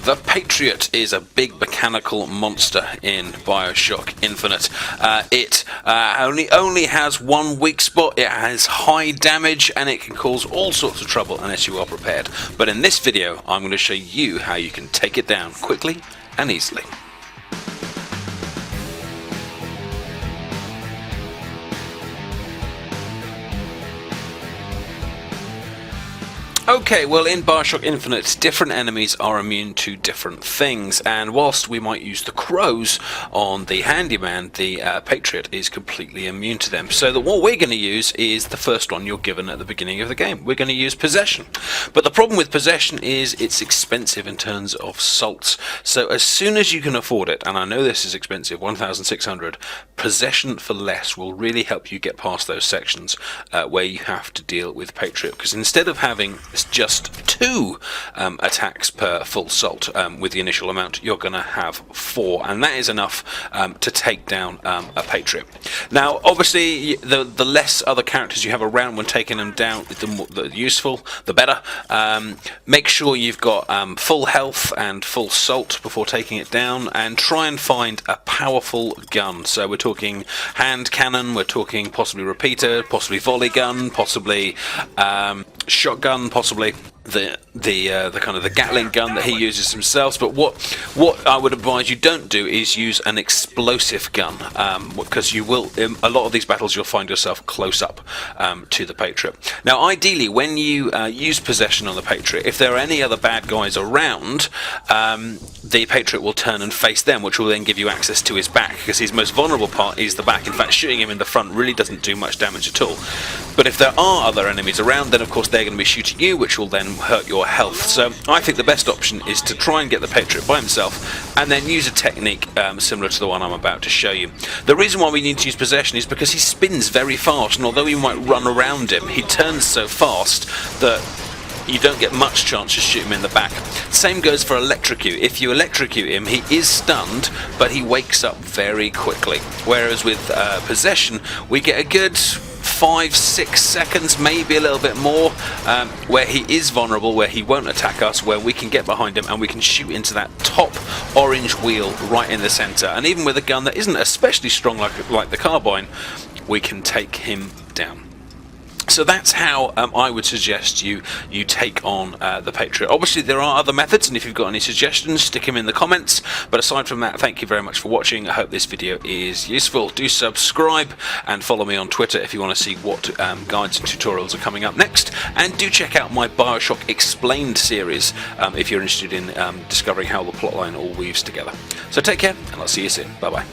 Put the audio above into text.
The Patriot is a big mechanical monster in Bioshock Infinite. It only has one weak spot, it has high damage, and it can cause all sorts of trouble unless you are prepared. But in this video, I'm going to show you how you can take it down quickly and easily. Okay, well, in Bioshock Infinite, different enemies are immune to different things, and whilst we might use the crows on the handyman, the Patriot is completely immune to them. So that what we're going to use is the first one you're given at the beginning of the game. We're going to use possession. But the problem with possession is it's expensive in terms of salts. So as soon as you can afford it, and I know this is expensive, 1,600, possession for less will really help you get past those sections where you have to deal with Patriot. Because instead of having just 2 attacks per full salt with the initial amount, you're going to have 4, and that is enough to take down a Patriot. Now obviously the less other characters you have around when taking them down, the more useful, the better. Make sure you've got full health and full salt before taking it down, and try and find a powerful gun. So we're talking hand cannon, we're talking possibly repeater, possibly volley gun, possibly shotgun, possibly the kind of the Gatling gun that he uses himself. But what I would advise you don't do is use an explosive gun, because you will, in a lot of these battles, you'll find yourself close up to the Patriot. Now ideally, when you use possession on the Patriot, if there are any other bad guys around, the Patriot will turn and face them, which will then give you access to his back, because his most vulnerable part is the back. In fact, shooting him in the front really doesn't do much damage at all. But if there are other enemies around, then of course they're going to be shooting you, which will then hurt your health. So I think the best option is to try and get the Patriot by himself, and then use a technique similar to the one I'm about to show you. The reason why we need to use possession is because he spins very fast, and although you might run around him, he turns so fast that you don't get much chance to shoot him in the back. Same goes for electrocute. If you electrocute him, he is stunned, but he wakes up very quickly. Whereas with possession, we get a good 5-6 seconds, maybe a little bit more, where he is vulnerable, where he won't attack us, where we can get behind him and we can shoot into that top orange wheel right in the center. And even with a gun that isn't especially strong like the carbine, we can take him down. So that's how I would suggest you take on the Patriot. Obviously there are other methods, and if you've got any suggestions, stick them in the comments. But aside from that, thank you very much for watching. I hope this video is useful. Do subscribe and follow me on Twitter if you want to see what guides and tutorials are coming up next. And do check out my Bioshock Explained series if you're interested in discovering how the plotline all weaves together. So take care, and I'll see you soon. Bye bye.